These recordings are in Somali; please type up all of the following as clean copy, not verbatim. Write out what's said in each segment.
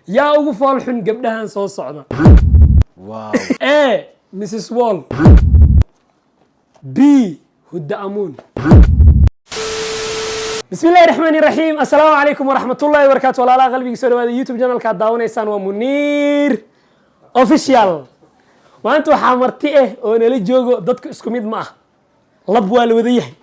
yaa ugu fool xun gabdhahan soo socda. Wow. A Mrs Wall. B Huda Amun. بسم الله الرحمن الرحيم. السلام عليكم ورحمة الله وبركاته. ولا قلبي سو هذا يوتيوب channel ka daawaneysaan waa Munir official. Maanta waxaa marti oo nala joogo dadku isku mid ma ah. Lab waa la wada yahay.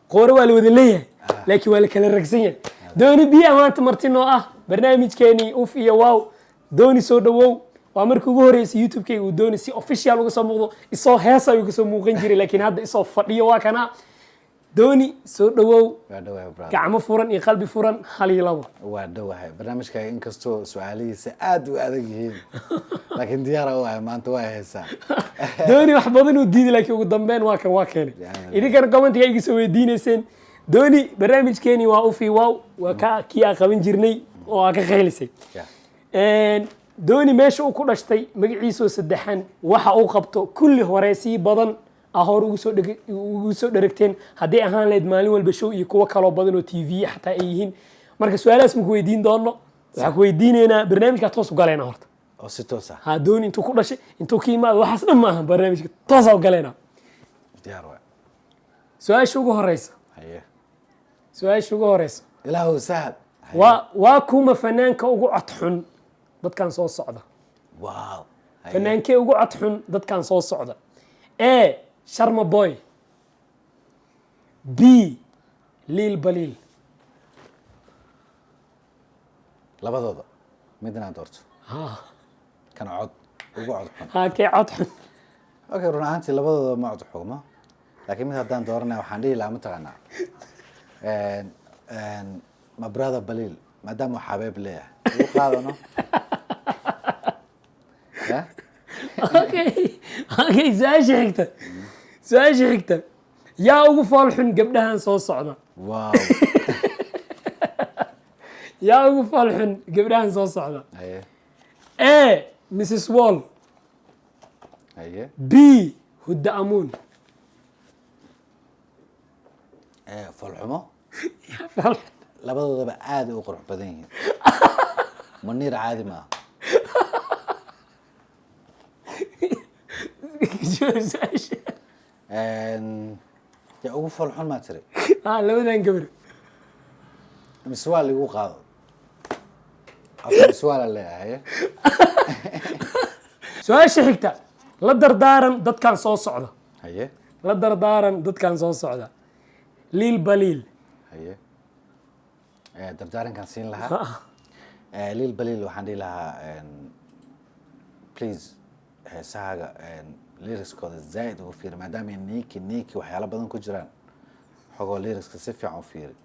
Qoore waa la wada leeyahay. Laakiin waa la kala ragsan yahay. Dooni biya maanta marti noo ah. Barnaamijkeeni uf iyo wow. Dooni soo dhawow. Waa markii ugu horeysay YouTube-kayga uu dooni si official uga soo muuqdo. Isoo heesa uga soo muuqan jiray laakiin hadda isoo fadhiyo waa kana. dooni soo dhawow gacmo furan iyo qalbi furan hal iyo labo waa dhawahay barnaamijka inkastoo su'aalihiisa aad u adag yihiin laakiin diyaar u ah maanta waa heesaa dooni wax badan uu diiday laakiin ugu dambeyn waa keenay idinkana commentiga iga soo weydiineyseen dooni barnaamijkeeni waa u fiiwaw waa ka kii aan qaban jirnay oo aan ka khaylisay dooni meesha uu ku dhashtay magaciisa saddexan waxa uu qabto kulli horeysii badan ahor ugu soo dheregteen haddii ahaan lahayd maalin walba show iyo kuwa kaloo badan oo TV xataa ay yihiin marka su'aalahaas ma ku weydiin doono waxaan ku weydiinaynaa barnaamijka toos u galeena horta oo si toos ah ha dooni intuu ku dhashay intuu ka yimaado waxaas dhan maaha barnaamijka toos u galeena diyaar waa su'aasha ugu horeysa ilaahu sahad waa kuma fanaanka ugu cod xun dadkan soo socda wow fanaankee ugu cod xun dadkan soo socda A Sharma Boy. B Lil Balil. labadooda midna doorto kan cod ugu cod xun kee cod xun okay run ahaantii labadooda ma cod xugma laakiin mid haddaan dooranay waxaan dhihi lahaa mataqaanaa ma brother Balil maadaama uu xabeeb leeyahay ugu qaadano okay su'aasha xigta yaa ugu fool xun gabdhahan soo socda wow yaa ugu fool xun gabdhahan soo socda A Mrs Wall. B Huda Amun. fool xumo labadoodaba aad u qurux badan yihiin Munir caadi ma يا أبو فلحون ما تري لو ذا نقبر مسوال اللي هو قاضي مسوال اللي هي سؤال شحكتا لا دردارن دد كان سو سocda هي لا دردارن دد كان سو socda ليل بليل هي دردارن كان سين لها ليل بليل waxaan dhihi lahaa please heesaaga lyrics-kooda zaid ugu fiiri maadaama niiki waxyaalo badan ku jiraan xogoo lyrics-ka si fiican u fiiri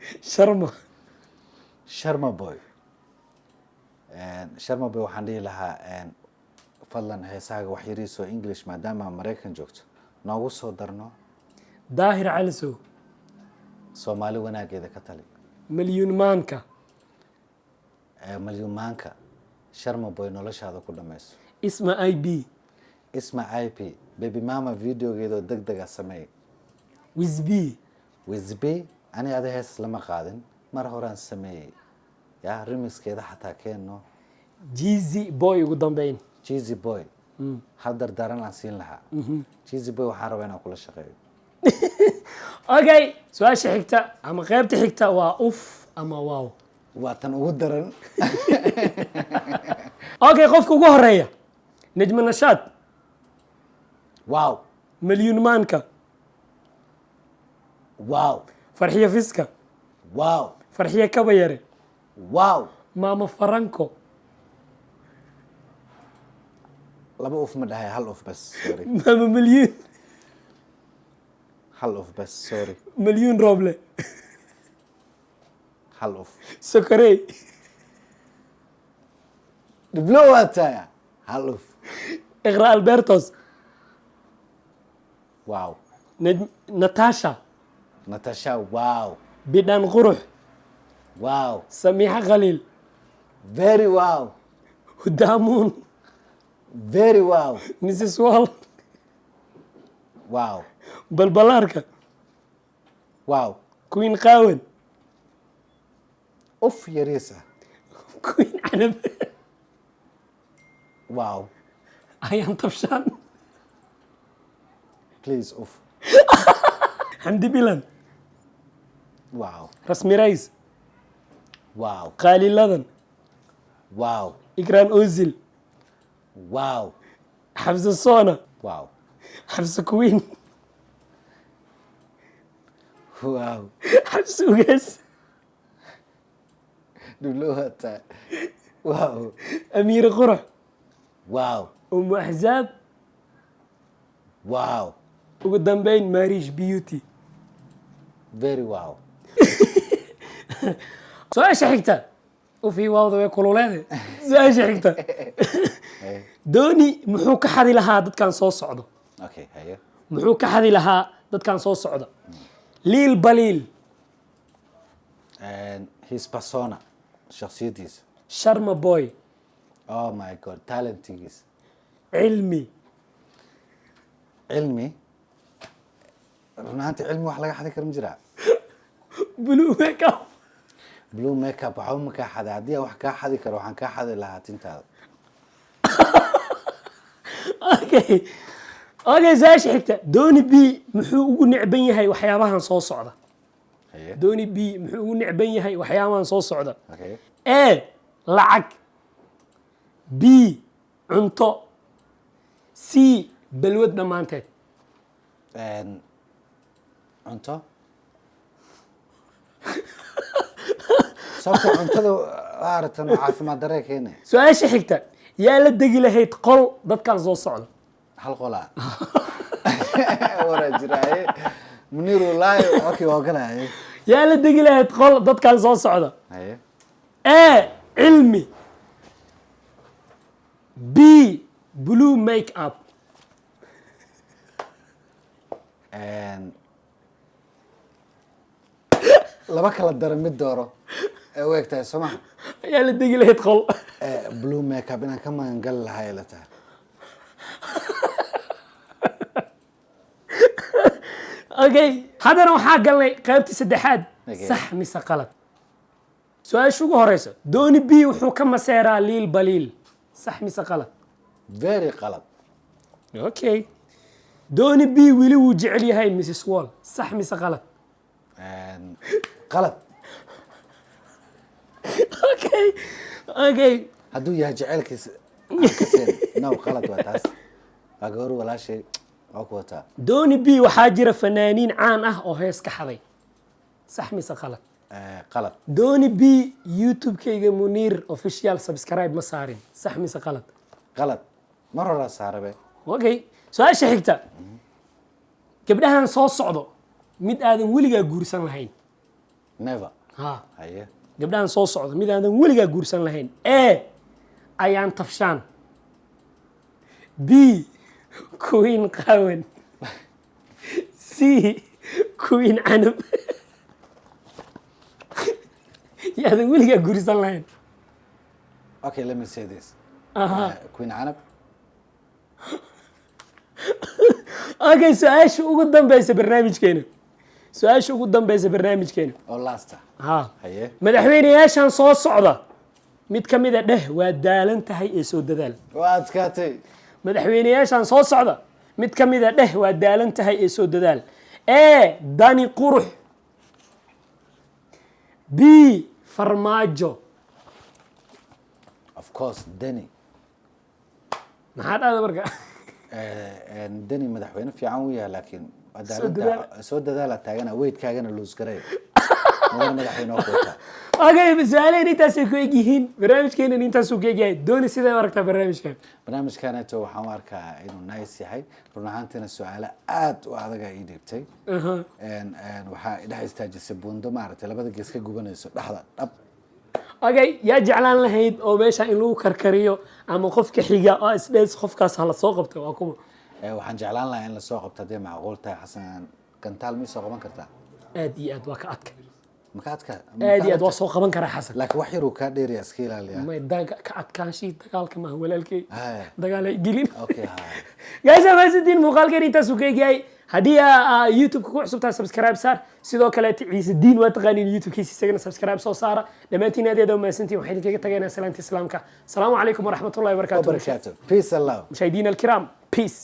Sharma Boy waxaan dhihi lahaa fadlan heesaaga wax yariisoo English maadaama Mareykan joogto noogu soo darno Daahir Calisow Soomaali wanaageeda ka tali milyuun maanka Sharma Boy noloshaada ku dhamayso Isma IP baby mama videogeedo degdega sameey Wizb ani ada hees lama qaadin mar horaan sameeyay yaa remixkeeda xataa keeno Jeezy Boy ugu dambeyn Jeezy Boy hal dardaaran aan siin lahaa Jeezy Boy waxaan rabaa inaan kula shaqeeyo okay su'aasha xigta ama qaybta xigta waa uf ama wow waa tan ugu daran okay qofka ugu horeeya Najma Nashaad wow مليون مانكا wow فرحية فيسكا wow فرحية كبيرة wow ماما فرانكو laba uf ma dhahay hal uf bas sorry ماما مليون hal uf bas sorry مليون روبلة hal uf سكري دبلواتايا hal uf إغراء البرتوس wow ناتاشا wow بدان قروح wow سميحة خليل very wow هدامون very wow ميسيس وال wow بلبلاركا wow كوين قاون uf yariisa كوين عنب Wow. ayaan tafshaan Please, oof. xamdi bilan Wow. rasmi rays Wow. qaali ladan Wow. ikraan ozil Wow. xabse soona Wow. xabse kuwiin Wow. xabse ugees Dulowata. Wow. amiire qurax Wow. umu axzaab Wow. ugu dambeyn marish beauty Very wow. su-aasha xigta ufii waawda way kululeede su-aasha xigta Hey. dooni muxuu ka xadi lahaa dadkan soo socdo Okay, hey. muxuu ka xadi lahaa dadkan soo socda liil baliil And his persona. Shakhsiyadiisa. sharma boy Oh my God. Talentigiisa. cilmi Cilmi. Runaanti cilmi wax laga xadi karo ma jiraa? blue makeup Blue makeup waxba ma kaa xada. Haddii aan wax kaa xadi karo waxaan kaa xadi lahaa tintaada. okay su-aasha xigta dooni b muxuu ugu necban yahay waxyaabahan soo socda Hey. dooni b muxuu ugu necban yahay waxyaabahan soo socda Okay. a lacag b cunto c balwad dhammaanteed And cunto. Sababta cuntada waa aragtan caafimaad daree keenay. su-aasha xigta yaa la degi lahayd qol dadkan soo socda Hal qolaa. Wara jiraaye. Munir wallahi okay waa galay. yaa la degi lahayd qol dadkan soo socda Haye. a cilmi b blue make up And laba kala dara mid dooro. Ee u egtahay soma. yaa la degi lahayd qol Blue makeup inaan ka magan gal lahay la tahay. okay haddana waxaa galnay qaybtii saddexaad Okay. sax mise qalad su-aasha ugu horeysa dooni b wuxuu ka maseeraa liil baliil sax mise qalad Very qalad. okay dooni b weli wuu jecel yahay mrs wall sax mise qalad And qalad. okay Hadduu yahay jaceylkiisa aan ka seen. No qalad waa taas. Waa gabar walaashay oo ku wataa. dooni b waxaa jira fanaaniin caan ah oo hees ka xaday sax mise qalad Qalad. dooni b youtube-kayga muniir official subscribe ma saarin sax mise qalad Qalad. Mar hore saarabe. okay su-aasha xigta gabdhahan soo socdo mid aadan weligaa guursan lahayn Never. ha Haye. gabdhahan soo socdo mid aadan weligaa guursan lahayn a ayaan tafshaan b queen qawan c queen canab yaadan weligaa guursan lahayn Okay, let me say this. Queen Anab. okay su-aasha ugu dambeysa barnaamijkeena su-aasha ugu dambeysa barnaamijkeena oo lasta. ha Haye. madaxweynayaashan soo socda mid ka mida dheh waa daalan tahay ee soo dadaal Waa adkaatay. madaxweynayaashan soo socda mid ka mida dheh waa daalan tahay ee soo dadaal a dani qurux b farmaajo Of course, Denny. maxaa dhahda marka Denny madaxweyne fiican uu yahay laakiin dadaal. soo dadaala taagana weydkaagana loos garay. Madaxweyne oo kota. okay su-aalahan intaasay ku eg yihiin barnaamijkeenan intaasuu ku egyahay dooni sidee u aragtaa barnaamijkan Barnaamijkaneeto waxaan u arkaa inuu nice yahay. Run ahaantiina su'aalo aad u adag ay dhiibtay. Waxaa dhex istaajisay buundo maaragtay labada gees ka gubanayso dhexda dhab. okay yaa jeclaan lahayd oo meesha in lagu karkariyo ama qofka xiga oo isdhees qofkaas hala soo qabto waa kuma Waxaan jeclaan lahaa in la soo qabto haddii macquul tahay Xasan Gantaal ma soo qaban kartaa? aad iyo aad waa ka adka makaadka aad iyo aad waa soo qaban karaa xasan laakiin wax yar uu ka dheeriya iska ilaaliya may ka adkaanshii dagaalka ma walaalkay Haya. dagaal ay gelin okay guys ma sidin muuqaalkan intaas uu ka yahay haddii youtube ku cusubtaa subscribe saar sidoo kale ciise diin waa taqaaniin youtube-kiisa isagana subscribe soo saara dhammaantiin aad u mahadsantiin waxaan idinkaga tagaynaa salaanta islaamka asalaamu calaykum waraxmatullahi wabarakaatuh peace and love مشاهدينا الكرام peace